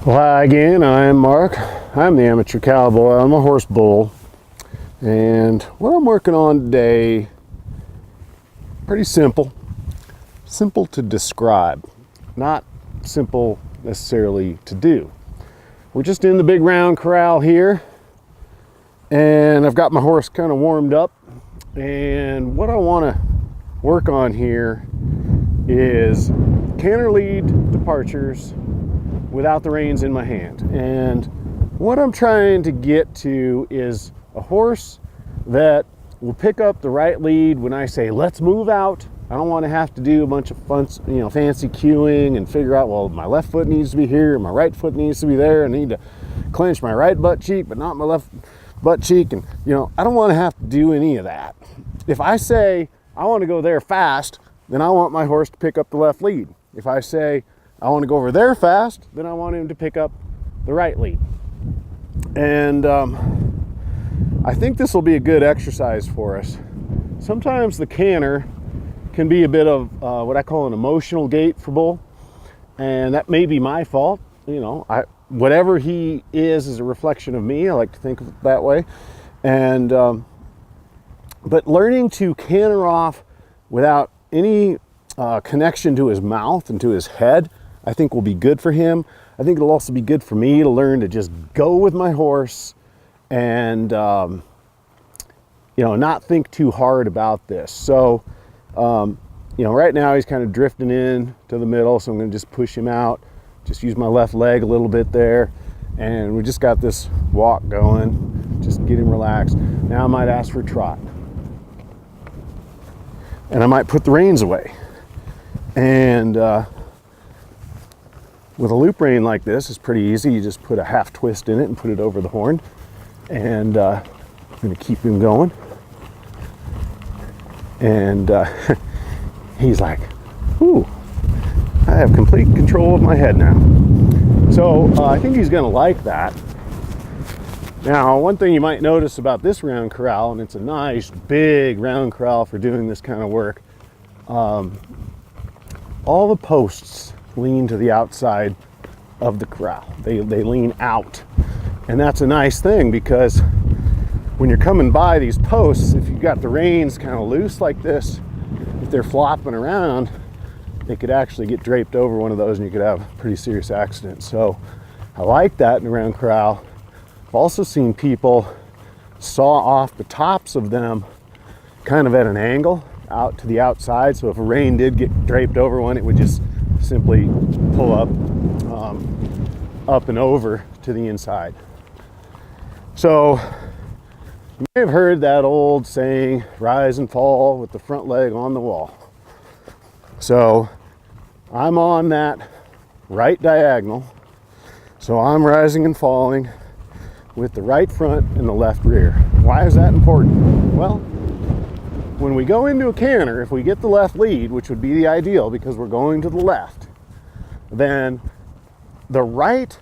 Well, hi again, I'm Mark. I'm the amateur cowboy. I'm a horse bull. And what I'm working on today, pretty simple. Simple to describe, not simple necessarily to do. We're just in the big round corral here, and I've got my horse kind of warmed up. And what I want to work on here is canter lead departures without the reins in my hand. And what I'm trying to get to is a horse that will pick up the right lead when I say, let's move out. I don't want to have to do a bunch of fun, fancy cueing and figure out, well, my left foot needs to be here, my right foot needs to be there. I need to clench my right butt cheek, but not my left butt cheek. And, I don't want to have to do any of that. If I say I want to go there fast, then I want my horse to pick up the left lead. If I say I want to go over there fast, then I want him to pick up the right lead. And I think this will be a good exercise for us. Sometimes the canter can be a bit of what I call an emotional gait for bull, and that may be my fault. Whatever he is a reflection of me. I like to think of it that way. And but learning to canter off without any connection to his mouth and to his head, I think will be good for him. I think it'll also be good for me to learn to just go with my horse and not think too hard about this. So right now he's kind of drifting in to the middle, so I'm going to just push him out, just use my left leg a little bit there, and we just got this walk going, just get him relaxed. Now I might ask for a trot, and I might put the reins away. And with a loop rein like this, it's pretty easy. You just put a half twist in it and put it over the horn. And I'm going to keep him going. And he's like, ooh, I have complete control of my head now. So I think he's going to like that. Now, one thing you might notice about this round corral, and it's a nice big round corral for doing this kind of work, all the posts lean to the outside of the corral. They lean out. And that's a nice thing, because when you're coming by these posts, if you've got the reins kind of loose like this, if they're flopping around, they could actually get draped over one of those and you could have a pretty serious accident. So I like that in the round corral. I've also seen people saw off the tops of them kind of at an angle out to the outside. So if a rein did get draped over one, it would just simply pull up and over to the inside. So you may have heard that old saying, rise and fall with the front leg on the wall. So I'm on that right diagonal. So I'm rising and falling with the right front and the left rear. Why is that important? Well, when we go into a canter, if we get the left lead, which would be the ideal because we're going to the left, then the right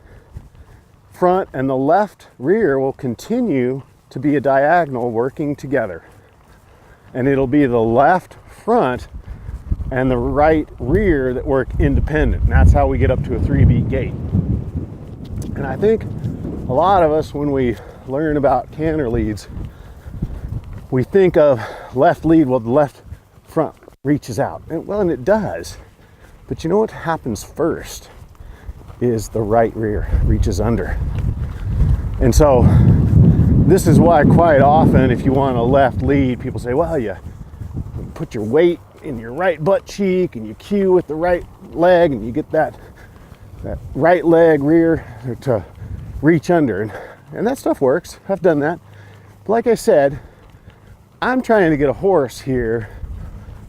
front and the left rear will continue to be a diagonal working together. And it'll be the left front and the right rear that work independent. And that's how we get up to a 3-beat gait. And I think a lot of us, when we learn about canter leads, we think of left lead, well, the left front reaches out. And it does. But you know what happens first is the right rear reaches under. And so this is why quite often, if you want a left lead, people say, well, you put your weight in your right butt cheek and you cue with the right leg and you get that right leg rear to reach under. And that stuff works. I've done that. But like I said, I'm trying to get a horse here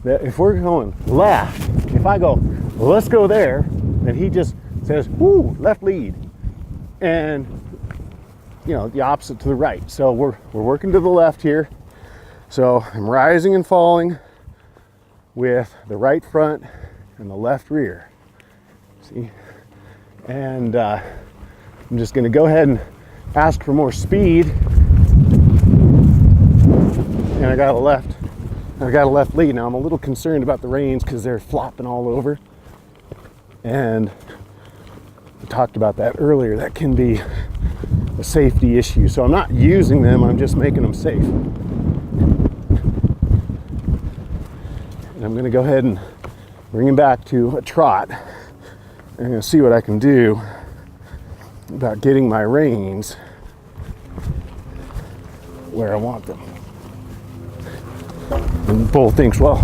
that if we're going left, if I go, well, let's go there, then he just says, whoo, left lead. And, the opposite to the right. So we're working to the left here. So I'm rising and falling with the right front and the left rear. See? And I'm just going to go ahead and ask for more speed. And I got a left lead. Now I'm a little concerned about the reins because they're flopping all over. And We talked about that earlier. That can be a safety issue. So I'm not using them, I'm just making them safe. And I'm gonna go ahead and bring him back to a trot. I'm gonna see what I can do about getting my reins where I want them. And Bull thinks, well,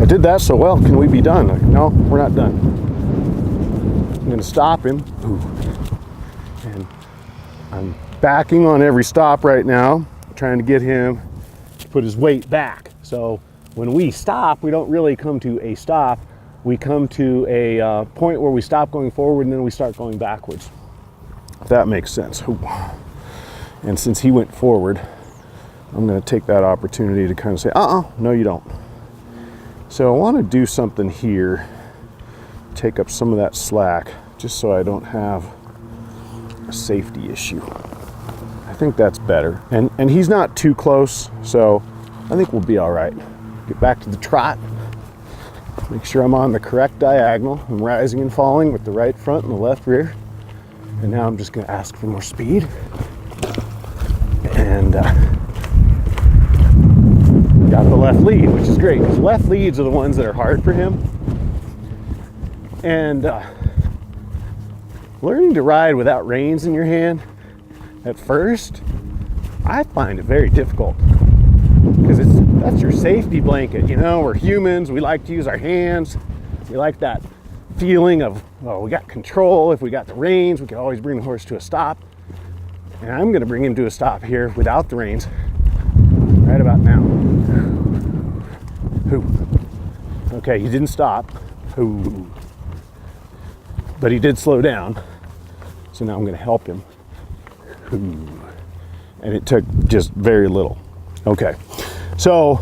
I did that so well, can we be done? Like, no, we're not done. I'm gonna stop him. Ooh. And I'm backing on every stop right now, trying to get him to put his weight back. So when we stop, we don't really come to a stop. We come to a point where we stop going forward and then we start going backwards. If that makes sense. Ooh. And since he went forward, I'm going to take that opportunity to kind of say, no you don't. So I want to do something here, take up some of that slack, just so I don't have a safety issue. I think that's better. And he's not too close, so I think we'll be all right. Get back to the trot. Make sure I'm on the correct diagonal. I'm rising and falling with the right front and the left rear. And now I'm just going to ask for more speed. And got the left lead, which is great, because left leads are the ones that are hard for him. And learning to ride without reins in your hand at first, I find it very difficult, because that's your safety blanket. You know, we're humans, we like to use our hands, we like that feeling of, well, we got control. If we got the reins, we can always bring the horse to a stop. And I'm going to bring him to a stop here without the reins right about now. Okay, he didn't stop, but he did slow down. So now I'm going to help him. And it took just very little. Okay, so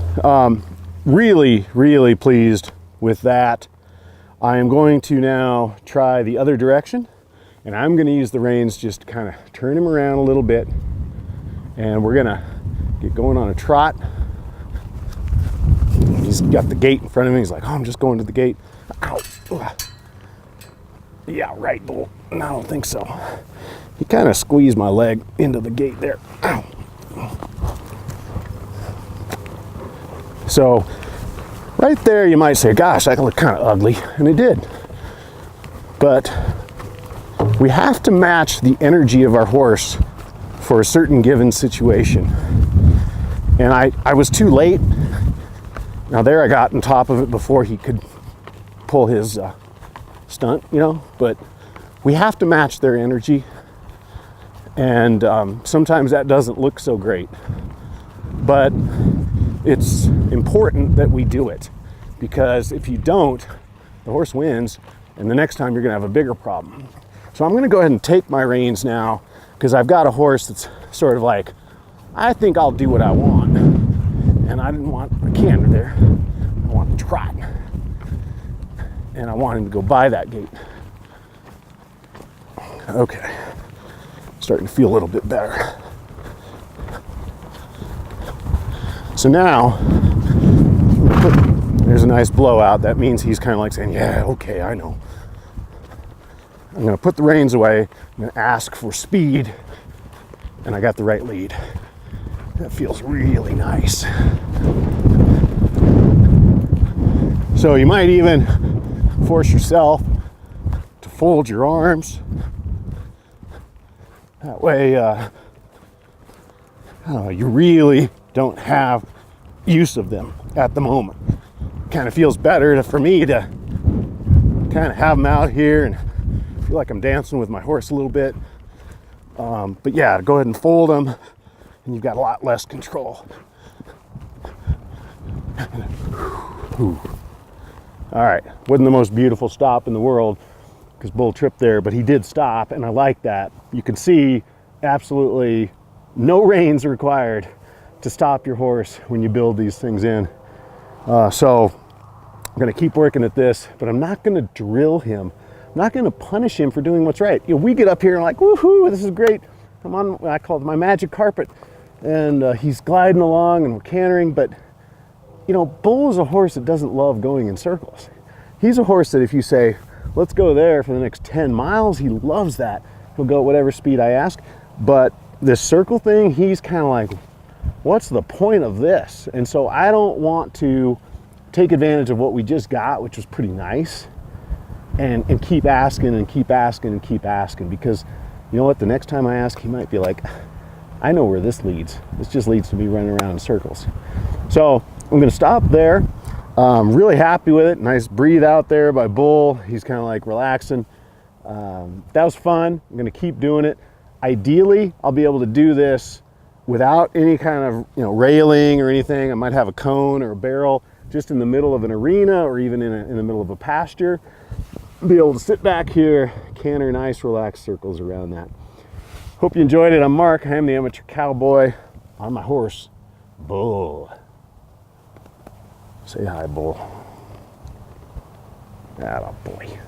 really, really pleased with that. I am going to now try the other direction, and I'm going to use the reins just to kind of turn him around a little bit, and we're going to get going on a trot. He's got the gate in front of him. He's like, I'm just going to the gate. Ow. Yeah, right, Bull. No, I don't think so. He kind of squeezed my leg into the gate there. Ow. So right there, you might say, gosh, that looked kind of ugly. And it did. But we have to match the energy of our horse for a certain given situation. And I was too late. Now there I got on top of it before he could pull his stunt, you know, but we have to match their energy. And sometimes that doesn't look so great. But it's important that we do it, because if you don't, the horse wins, and the next time you're gonna have a bigger problem. So I'm gonna go ahead and take my reins now, because I've got a horse that's sort of like, I think I'll do what I want. And I didn't want a canter there. I want a trot. And I want him to go by that gate. Okay. Starting to feel a little bit better. So now, there's a nice blowout. That means he's kind of like saying, yeah, okay, I know. I'm going to put the reins away. I'm going to ask for speed. And I got the right lead. That feels really nice. So you might even force yourself to fold your arms. That way, you really don't have use of them at the moment. Kind of feels better for me to kind of have them out here and feel like I'm dancing with my horse a little bit. But yeah, go ahead and fold them, and you've got a lot less control. All right, wasn't the most beautiful stop in the world because Bull tripped there, but he did stop, and I like that. You can see absolutely no reins required to stop your horse when you build these things in. So I'm gonna keep working at this, but I'm not gonna drill him. I'm not gonna punish him for doing what's right. You know, we get up here and like, woohoo, this is great. I'm on, I call it my magic carpet. And he's gliding along and we're cantering, but you know, Bull is a horse that doesn't love going in circles. He's a horse that if you say, let's go there for the next 10 miles. He loves that. He'll go at whatever speed I ask. But this circle thing, he's kind of like, what's the point of this? And so I don't want to take advantage of what we just got, which was pretty nice, and keep asking and keep asking and keep asking, because you know what, the next time I ask, he might be like, I know where this leads. This just leads to me running around in circles. So I'm gonna stop there. Really happy with it. Nice breathe out there by Bull. He's kind of like relaxing. That was fun. I'm gonna keep doing it. Ideally, I'll be able to do this without any kind of railing or anything. I might have a cone or a barrel just in the middle of an arena, or even in the middle of a pasture. Be able to sit back here, canter nice relaxed circles around that. Hope you enjoyed it. I'm Mark. I am the amateur cowboy on my horse, Bull. Say hi, Bull. Atta boy.